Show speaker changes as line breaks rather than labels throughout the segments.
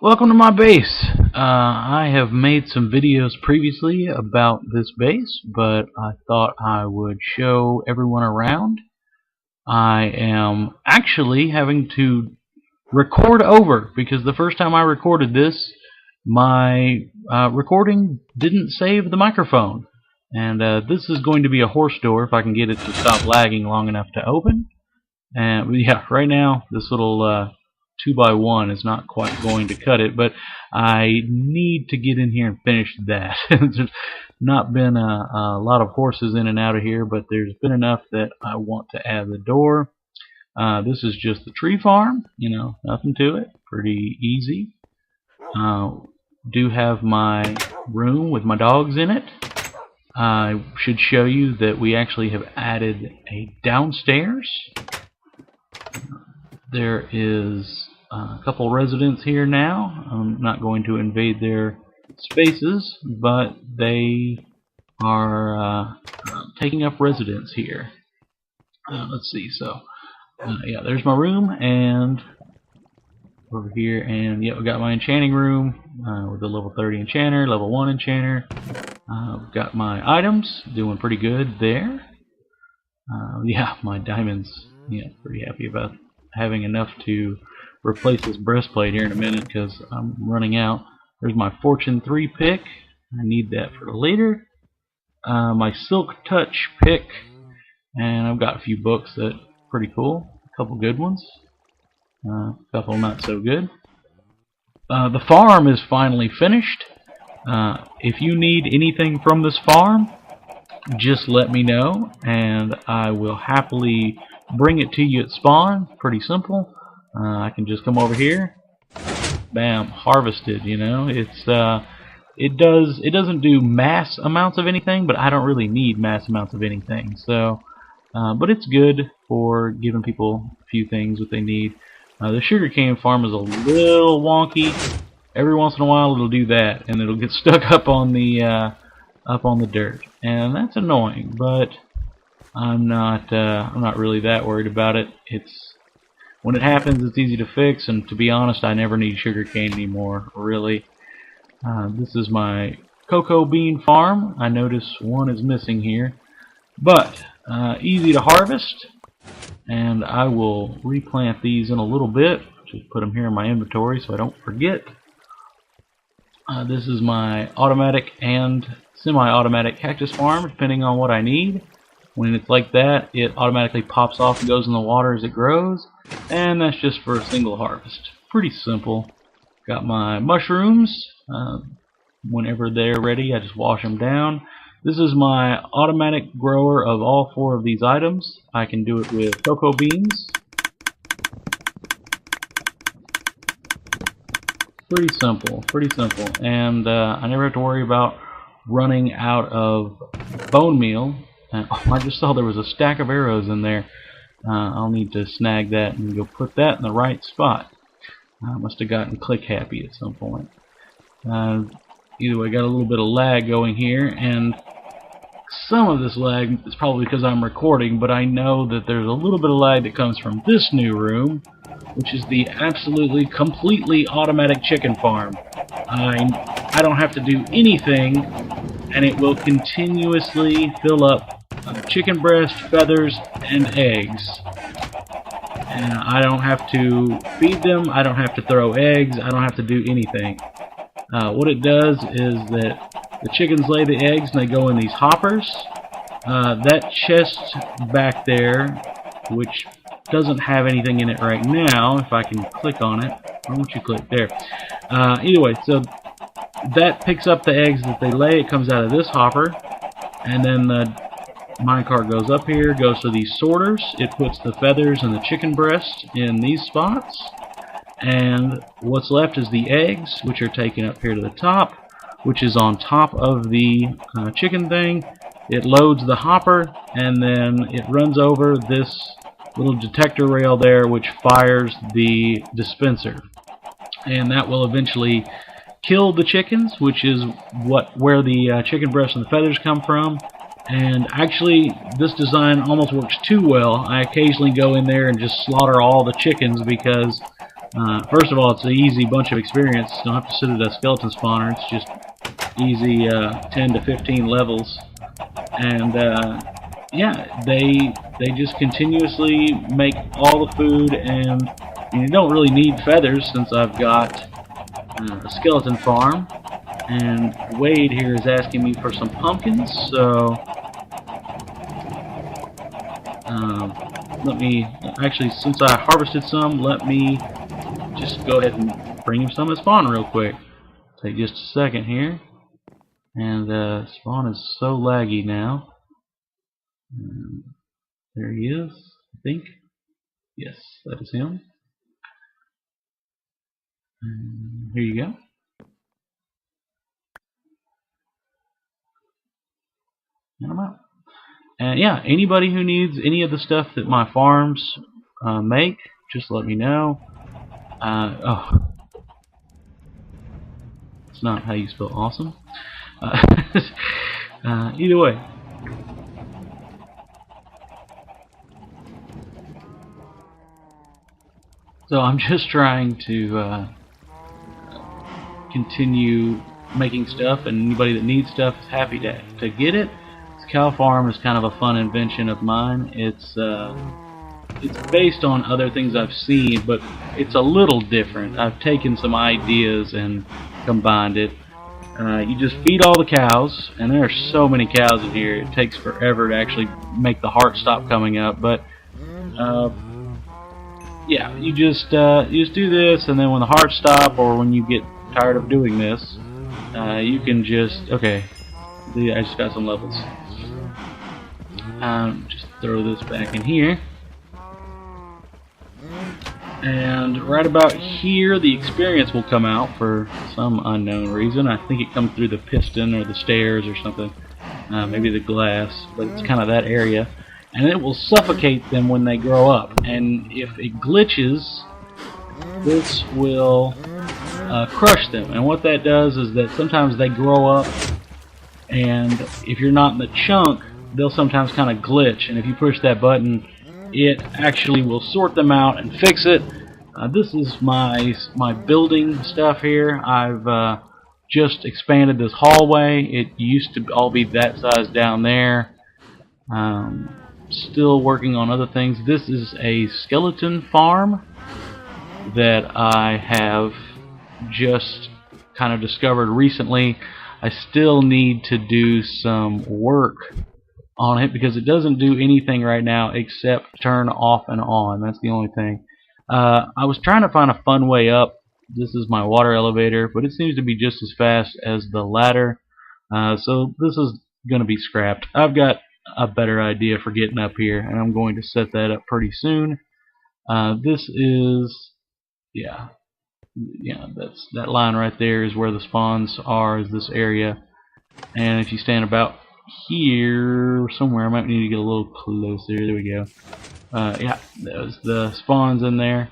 Welcome to my base. I have made some videos previously about this base, but I thought I would show everyone around. I am actually having to record over because the first time I recorded this, my recording didn't save the microphone. And this is going to be a horse door if I can get it to stop lagging long enough to open. And yeah, right now this little 2x1 is not quite going to cut it, but I need to get in here and finish that. There's not been a lot of horses in and out of here, but there's been enough that I want to add the door. This is just the tree farm, nothing to it, pretty easy. Do have my room with my dogs in it. I should show you that we actually have added a downstairs. There is a couple residents here now. I'm not going to invade their spaces, but they are taking up residence here. Let's see, so yeah, there's my room, and over here, and yeah, we got my enchanting room with a level 30 enchanter, level 1 enchanter. Got my items, doing pretty good there. Yeah, my diamonds, yeah, pretty happy about having enough to replace this breastplate here in a minute because I'm running out. There's my Fortune 3 pick. I need that for later. My Silk Touch pick, and I've got a few books that are pretty cool. A couple good ones, a couple not so good. The farm is finally finished. If you need anything from this farm, just let me know and I will happily bring it to you at spawn. Pretty simple. I can just come over here, bam, harvested. It doesn't do mass amounts of anything, but I don't really need mass amounts of anything. So, but it's good for giving people a few things that they need. The sugarcane farm is a little wonky. Every once in a while, it'll do that, and it'll get stuck up on the dirt, and that's annoying. But I'm not really that worried about it. When it happens, it's easy to fix, and to be honest, I never need sugarcane anymore, really. This is my cocoa bean farm. I notice one is missing here, but easy to harvest, and I will replant these in a little bit. Just put them here in my inventory so I don't forget. This is my automatic and semi-automatic cactus farm, depending on what I need. When it's like that, it automatically pops off and goes in the water as it grows, and that's just for a single harvest. Pretty simple. Got my mushrooms. Whenever they're ready, I just wash them down. This is my automatic grower of all 4 of these items. I can do it with cocoa beans. Pretty simple, and I never have to worry about running out of bone meal. Oh, I just saw there was a stack of arrows in there. I'll need to snag that and go put that in the right spot. I must have gotten click happy at some point. Either way, got a little bit of lag going here, and some of this lag is probably because I'm recording, but I know that there's a little bit of lag that comes from this new room, which is the absolutely, completely automatic chicken farm. I don't have to do anything, and it will continuously fill up chicken breast, feathers, and eggs. And I don't have to feed them, I don't have to throw eggs, I don't have to do anything. What it does is that the chickens lay the eggs and they go in these hoppers. That chest back there, which doesn't have anything in it right now, if I can click on it. Why don't you click there? Either way, so that picks up the eggs that they lay. It comes out of this hopper, and then the minecart goes up here, goes to these sorters. It puts the feathers and the chicken breast in these spots, and what's left is the eggs, which are taken up here to the top, which is on top of the chicken thing. It loads the hopper, and then it runs over this little detector rail there, which fires the dispenser, and that will eventually kill the chickens, which is where the chicken breast and the feathers come from. And actually, this design almost works too well. I occasionally go in there and just slaughter all the chickens because First of all, it's an easy bunch of experience. You don't have to sit at a skeleton spawner. It's just easy 10 to 15 levels. And yeah, they just continuously make all the food, and you don't really need feathers since I've got a skeleton farm. And Wade here is asking me for some pumpkins, so let me, actually, since I harvested some, let me just go ahead and bring him some and spawn real quick. Take just a second here. And spawn is so laggy now. There he is, I think. Yes, that is him. And here you go. And I'm out. And yeah, anybody who needs any of the stuff that my farms make, just let me know. Oh, it's not how you spell awesome. Either way. So I'm just trying to continue making stuff, and anybody that needs stuff is happy to get it. This cow farm is kind of a fun invention of mine. It's based on other things I've seen, but it's a little different. I've taken some ideas and combined it. You just feed all the cows, and there are so many cows in here, it takes forever to actually make the heart stop coming up, but yeah, you just do this, and then when the hearts stop, or when you get tired of doing this, you can just, okay, I just got some levels. Just throw this back in here. And right about here, the experience will come out for some unknown reason. I think it comes through the piston or the stairs or something. Maybe the glass, but it's kind of that area. And it will suffocate them when they grow up. And if it glitches, this will crush them. And what that does is that sometimes they grow up, and if you're not in the chunk, they'll sometimes kind of glitch. And if you push that button, it actually will sort them out and fix it. This is my building stuff here. I've just expanded this hallway. It used to all be that size down there. Still working on other things. This is a skeleton farm that I have just kind of discovered recently. I still need to do some work on it because it doesn't do anything right now except turn off and on. That's the only thing. I was trying to find a fun way up. This is my water elevator, but it seems to be just as fast as the ladder. So this is going to be scrapped. I've got a better idea for getting up here, and I'm going to set that up pretty soon. This is, yeah, that line right there is where the spawns are, is this area. And if you stand about here somewhere, I might need to get a little closer. There we go. Yeah, there's the spawns in there.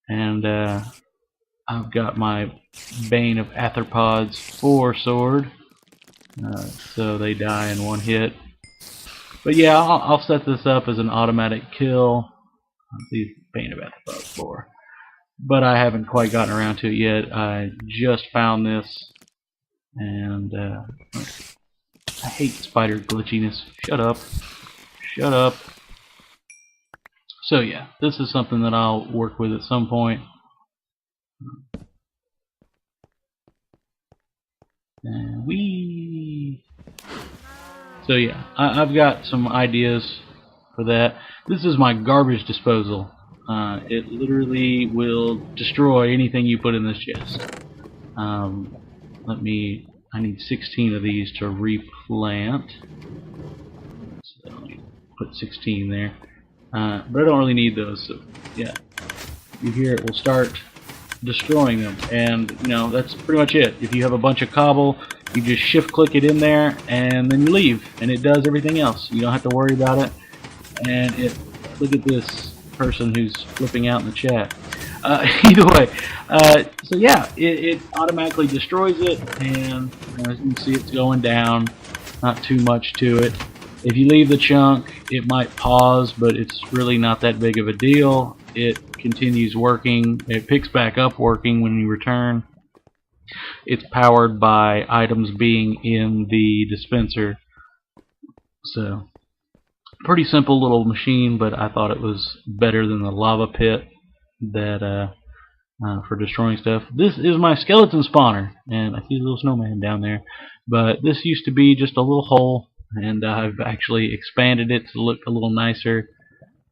And I've got my Bane of Arthropods 4 sword. So they die in one hit. But yeah, I'll set this up as an automatic kill. Let's see, Bane of Arthropods 4. But I haven't quite gotten around to it yet. I just found this. And I hate spider glitchiness. Shut up. Shut up. So yeah, this is something that I'll work with at some point. And so yeah, I've got some ideas for that. This is my garbage disposal. It literally will destroy anything you put in this chest. I need 16 of these to replant. So let me put 16 there. But I don't really need those, so yeah. You hear it will start destroying them, and you know, that's pretty much it. If you have a bunch of cobble, you just shift click it in there and then you leave, and it does everything else. You don't have to worry about it. And look at this person who's flipping out in the chat. Either way, so yeah, it automatically destroys it, and as you can see, it's going down. Not too much to it. If you leave the chunk, it might pause, but it's really not that big of a deal. it continues working. It picks back up working when you return. It's powered by items being in the dispenser. So, pretty simple little machine, but I thought it was better than the lava pit that for destroying stuff. This is my skeleton spawner, and I see a little snowman down there. But this used to be just a little hole, and I've actually expanded it to look a little nicer.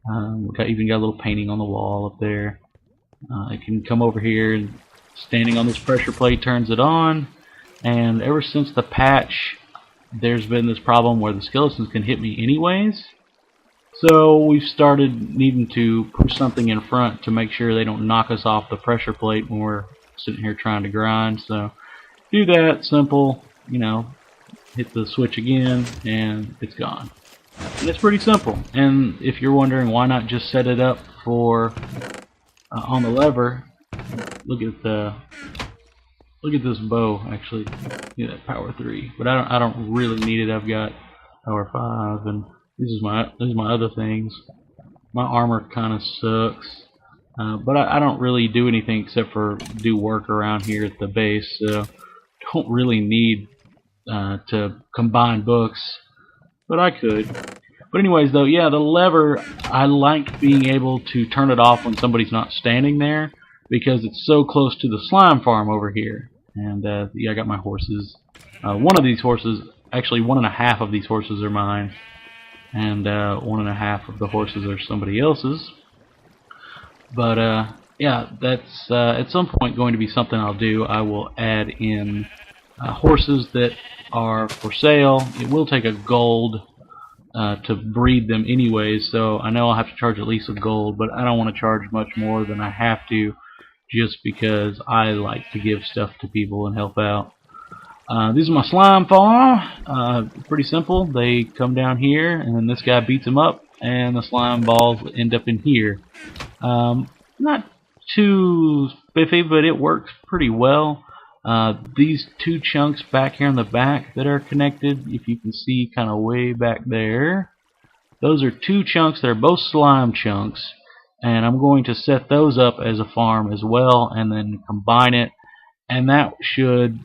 Even got a little painting on the wall up there. I can come over here and standing on this pressure plate turns it on, and ever since the patch there's been this problem where the skeletons can hit me anyways. So we've started needing to push something in front to make sure they don't knock us off the pressure plate when we're sitting here trying to grind. So do that, simple, you know, hit the switch again and it's gone. And it's pretty simple. And if you're wondering why not just set it up for on the lever, look at this bow actually. Yeah, power 3, but I don't really need it. I've got power 5, and these is my other things. My armor kind of sucks, but I don't really do anything except for do work around here at the base. So don't really need to combine books, but I could. But anyways, though, yeah, the lever, I like being able to turn it off when somebody's not standing there because it's so close to the slime farm over here. And yeah, I got my horses. One of these horses, actually 1.5 of these horses are mine, and 1.5 of the horses are somebody else's. But yeah, that's at some point going to be something I'll do. I will add in horses that are for sale. It will take a gold to breed them anyways, so I know I'll have to charge at least a gold, but I don't want to charge much more than I have to, just because I like to give stuff to people and help out. These are my slime farm. Pretty simple. They come down here, and then this guy beats them up, and the slime balls end up in here. Not too spiffy, but it works pretty well. These 2 chunks back here in the back that are connected, if you can see kind of way back there, those are 2 chunks that are both slime chunks, and I'm going to set those up as a farm as well and then combine it, and that should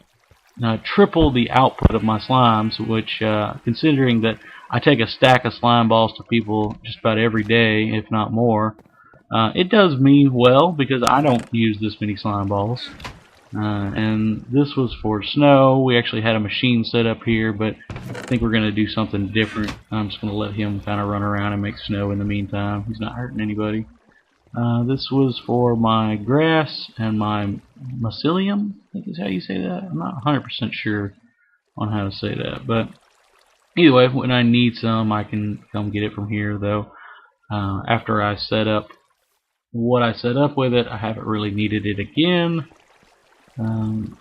triple the output of my slimes, which considering that I take a stack of slime balls to people just about every day, if not more, it does me well because I don't use this many slime balls. And this was for snow. We actually had a machine set up here, but I think we're going to do something different. I'm just going to let him kind of run around and make snow in the meantime. He's not hurting anybody. This was for my grass and my mycelium, I think is how you say that. I'm not 100% sure on how to say that, but either way, when I need some, I can come get it from here, though. After I set up what I set up with it, I haven't really needed it again.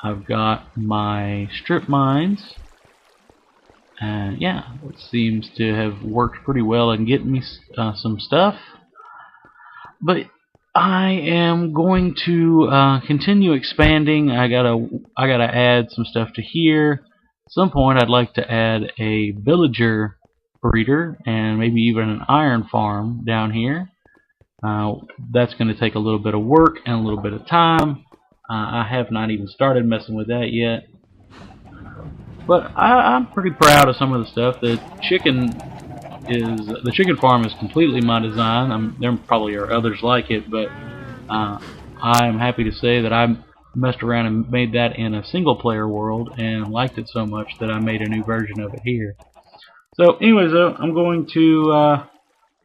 I've got my strip mines, and yeah, it seems to have worked pretty well in getting me some stuff. But I am going to continue expanding. I gotta add some stuff to here. At some point, I'd like to add a villager breeder and maybe even an iron farm down here. That's going to take a little bit of work and a little bit of time. I have not even started messing with that yet. But I'm pretty proud of some of the stuff. The chicken farm is completely my design. There probably are others like it, but I am happy to say that I messed around and made that in a single player world and liked it so much that I made a new version of it here. So anyways, I'm going to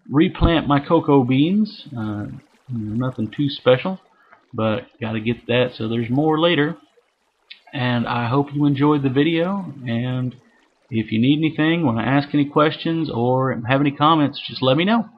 replant my cocoa beans. Nothing too special, but gotta get that so there's more later. And I hope you enjoyed the video, and if you need anything, want to ask any questions or have any comments, just let me know.